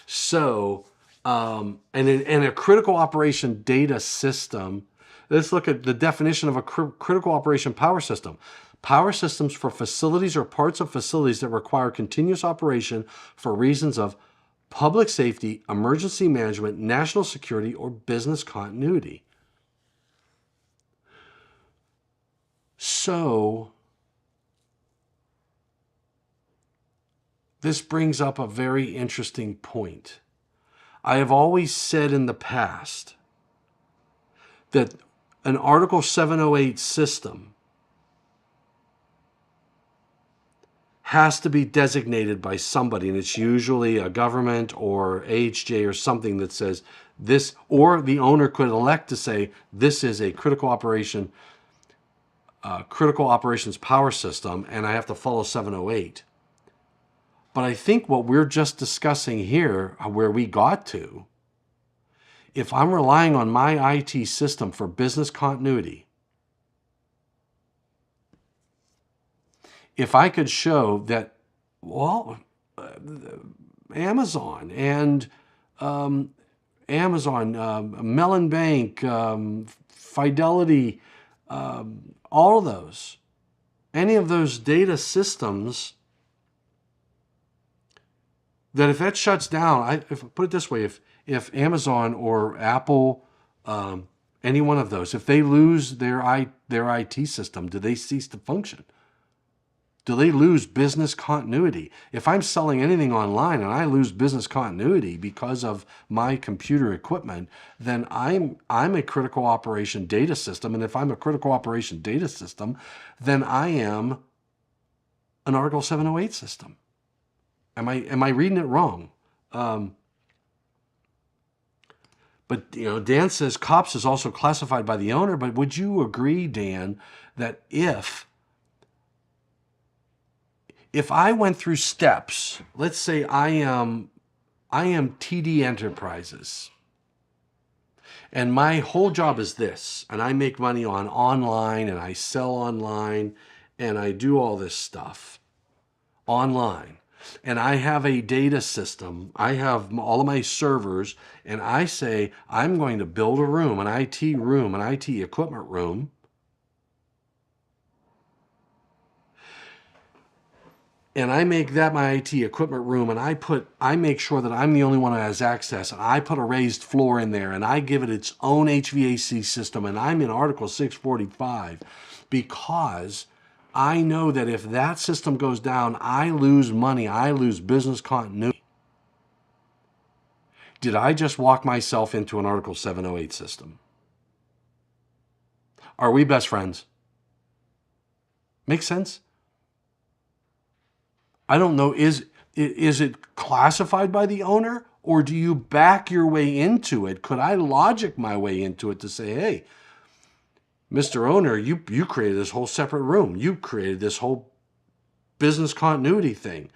A: So, and a critical operation data system. Let's look at the definition of a critical operation power system. Power systems for facilities or parts of facilities that require continuous operation for reasons of public safety, emergency management, national security, or business continuity. So, this brings up a very interesting point. I have always said in the past that an Article 708 system has to be designated by somebody, and it's usually a government or AHJ or something that says this, or the owner could elect to say this is a critical operations power system, and I have to follow 708. But I think what we're just discussing here, where we got to, if I'm relying on my IT system for business continuity, if I could show that, well, Amazon and Mellon Bank, Fidelity, all of those, any of those data systems, that if that shuts down, put it this way, if Amazon or Apple, any one of those, if they lose their IT system, do they cease to function? Do they lose business continuity? If I'm selling anything online and I lose business continuity because of my computer equipment, then I'm a critical operation data system. And if I'm a critical operation data system, then I am an Article 708 system. Am I reading it wrong? But Dan says COPS is also classified by the owner. But would you agree, Dan, that if I went through steps, let's say I am TD Enterprises, and my whole job is this, and I make money on online, and I sell online, and I do all this stuff online, and I have a data system, I have all of my servers, and I say I'm going to build a room, an IT equipment room, and I make that my IT equipment room, and I make sure that I'm the only one who has access, and I put a raised floor in there, and I give it its own HVAC system, and I'm in Article 645 because I know that if that system goes down, I lose money, I lose business continuity. Did I just walk myself into an Article 708 system? Are we best friends? Make sense? I don't know, is it classified by the owner, or do you back your way into it? Could I logic my way into it to say, hey, Mr. Owner, you created this whole separate room. You created this whole business continuity thing.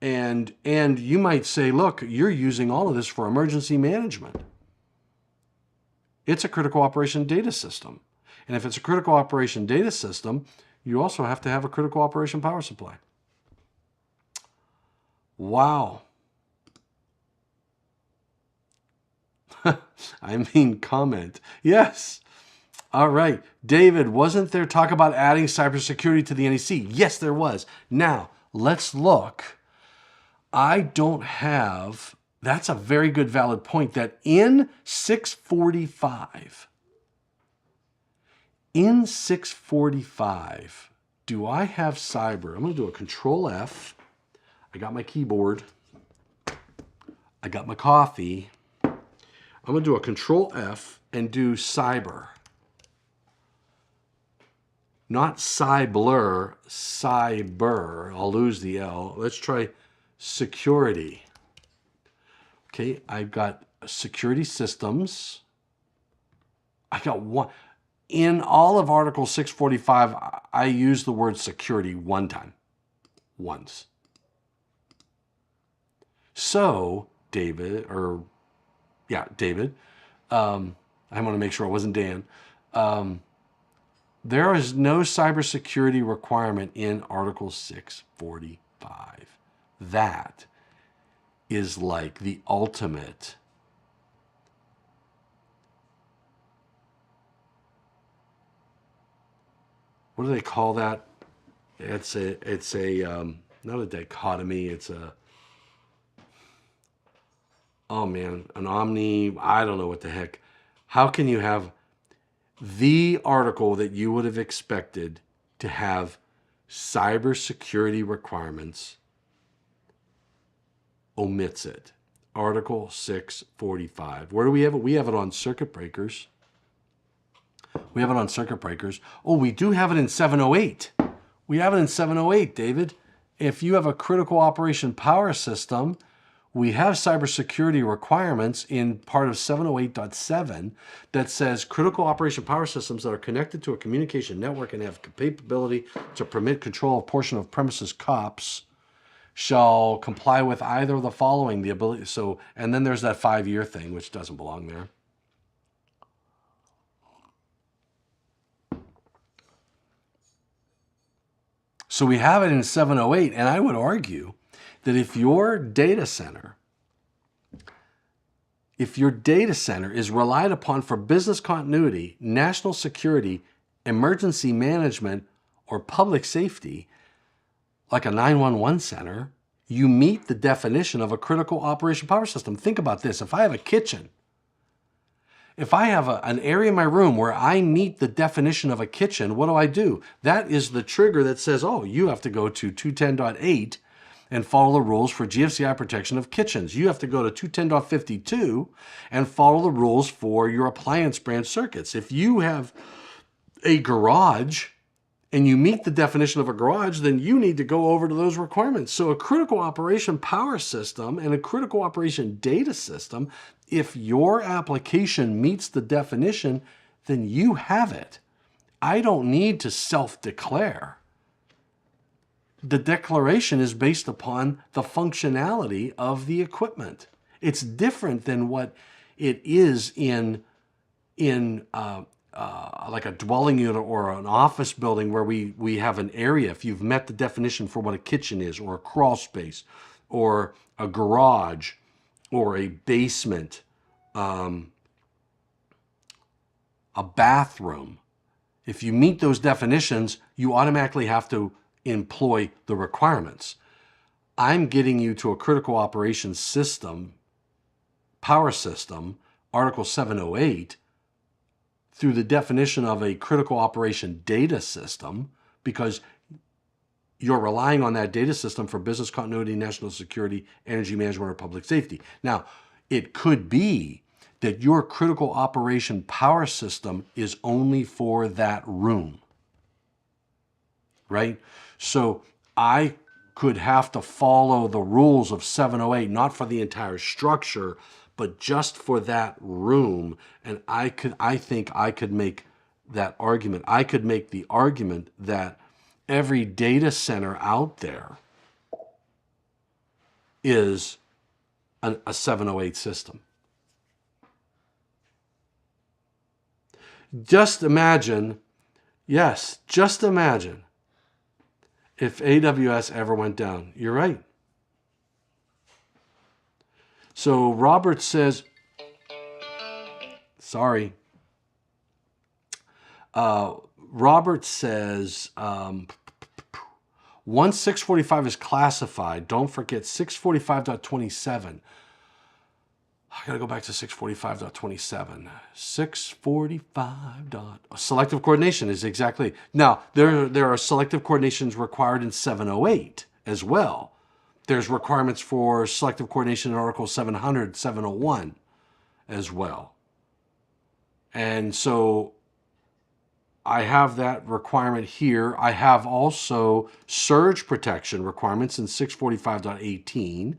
A: And you might say, look, you're using all of this for emergency management. It's a critical operation data system. And if it's a critical operation data system, you also have to have a critical operation power supply. Wow. I mean, comment. Yes. All right. David, wasn't there talk about adding cybersecurity to the NEC? Yes, there was. Now, let's look. I don't have, that's a very good valid point, that in 645, do I have cyber? I'm going to do a Control F. I got my keyboard. I got my coffee. I'm going to do a Control F and do cyber. Not cyblur, cyber. I'll lose the L. Let's try security. Okay, I've got security systems. I got one. In all of Article 645, I use the word security one time. Once. So, David, I want to make sure it wasn't Dan. There is no cybersecurity requirement in Article 645. That is like the ultimate. What do they call that? It's a not a dichotomy. It's a, oh man, an omni. I don't know what the heck. How can you have the article that you would have expected to have cybersecurity requirements omits it? Article 645. Where do we have it? We have it on circuit breakers. We have it on circuit breakers. Oh, we do have it in 708. We have it in 708, David. If you have a critical operation power system, we have cybersecurity requirements in part of 708.7 that says critical operation power systems that are connected to a communication network and have capability to permit control of portion of premises COPS shall comply with either of the following. The ability, so, and then there's that 5-year thing, which doesn't belong there. So we have it in 708, and I would argue that if your data center is relied upon for business continuity, national security, emergency management, or public safety, like a 911 center, you meet the definition of a critical operation power system. Think about this. If I have a kitchen, if I have an area in my room where I meet the definition of a kitchen, what do? That is the trigger that says, oh, you have to go to 210.8 and follow the rules for GFCI protection of kitchens. You have to go to 210.52 and follow the rules for your appliance branch circuits. If you have a garage and you meet the definition of a garage, then you need to go over to those requirements. So a critical operation power system and a critical operation data system, if your application meets the definition, then you have it. I don't need to self-declare. The declaration is based upon the functionality of the equipment. It's different than what it is in like a dwelling unit or an office building where we have an area. If you've met the definition for what a kitchen is, or a crawl space, or a garage, or a basement, a bathroom, if you meet those definitions, you automatically have to employ the requirements. I'm getting you to a critical operations system, power system, Article 708, through the definition of a critical operation data system, because you're relying on that data system for business continuity, national security, energy management, or public safety. Now, it could be that your critical operation power system is only for that room, right? So I could have to follow the rules of 708, not for the entire structure, but just for that room. And I think I could make that argument. I could make the argument that every data center out there is a 708 system. Just imagine, yes, just imagine if AWS ever went down. You're right. So Robert says, sorry. Robert says, once 645 is classified, don't forget 645.27. I gotta go back to 645.27. 645. Selective coordination is exactly. Now, there are selective coordinations required in 708 as well. There's requirements for selective coordination in Article 700, 701 as well. And so I have that requirement here. I have also surge protection requirements in 645.18.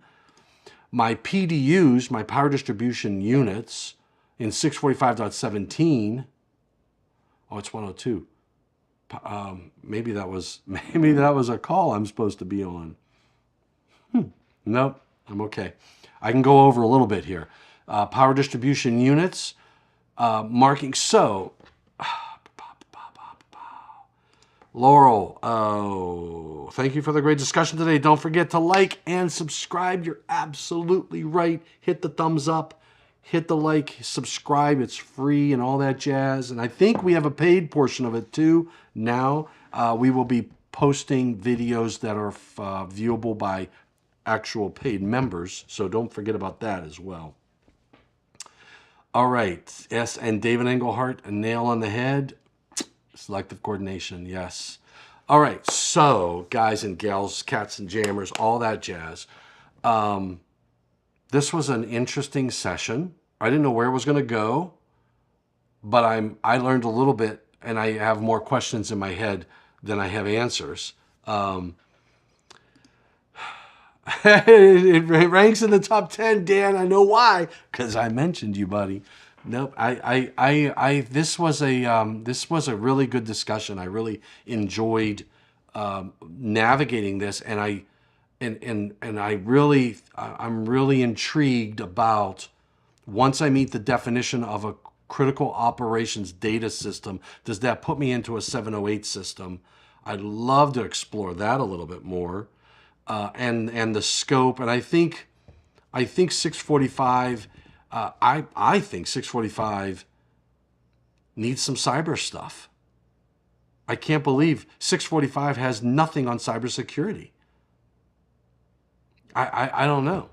A: My PDUs, my power distribution units, in 645.17. Oh, it's 102. Maybe that was a call I'm supposed to be on. Nope, I'm okay. I can go over a little bit here. Power distribution units, marking. So, Laurel, oh, thank you for the great discussion today. Don't forget to like and subscribe. You're absolutely right. Hit the thumbs up, hit the like, subscribe. It's free and all that jazz. And I think we have a paid portion of it too now. We will be posting videos that are viewable by actual paid members. So don't forget about that as well. All right. Yes, and David Englehart, a nail on the head. Selective coordination, yes. All right, so guys and gals, cats and jammers, all that jazz. This was an interesting session. I didn't know where it was going to go, but I learned a little bit, and I have more questions in my head than I have answers. It ranks in the top 10, Dan. I know why, because I mentioned you, buddy. Nope. This was a really good discussion. I really enjoyed navigating this, and I'm really intrigued about, once I meet the definition of a critical operations data system, does that put me into a 708 system? I'd love to explore that a little bit more, and the scope. And I think 645. I think 645 needs some cyber stuff. I can't believe 645 has nothing on cybersecurity. I don't know.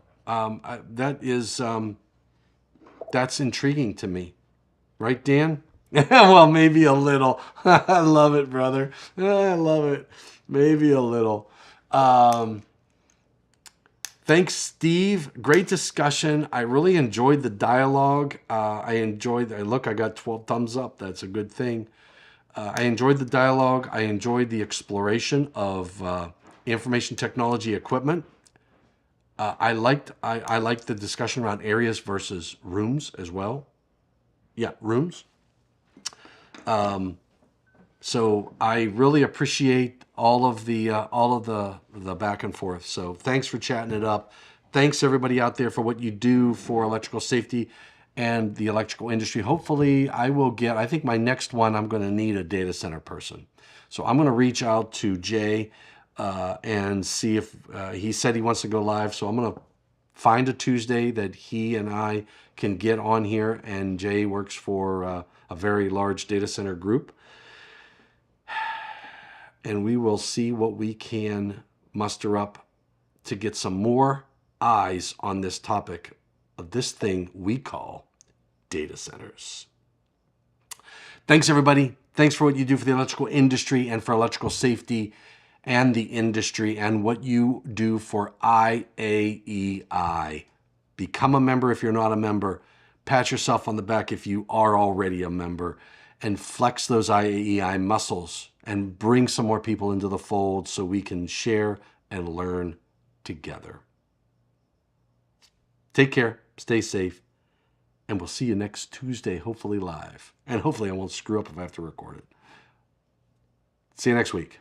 A: That's intriguing to me, right, Dan? Well, maybe a little. I love it, brother. I love it. Maybe a little. Thanks, Steve. Great discussion. I really enjoyed the dialogue. I got 12 thumbs up. That's a good thing. I enjoyed the dialogue. I enjoyed the exploration of information technology equipment. I liked the discussion around areas versus rooms as well. Yeah, rooms. So I really appreciate all of the back and forth. So thanks for chatting it up. Thanks everybody out there for what you do for electrical safety and the electrical industry. Hopefully I think my next one, I'm going to need a data center person. So I'm going to reach out to Jay and see if he said he wants to go live. So I'm going to find a Tuesday that he and I can get on here. And Jay works for a very large data center group. And we will see what we can muster up to get some more eyes on this topic of this thing we call data centers. Thanks, everybody. Thanks for what you do for the electrical industry and for electrical safety and the industry, and what you do for IAEI. Become a member if you're not a member. Pat yourself on the back if you are already a member, and flex those IAEI muscles and bring some more people into the fold so we can share and learn together. Take care, stay safe, and we'll see you next Tuesday, hopefully live. And hopefully I won't screw up if I have to record it. See you next week.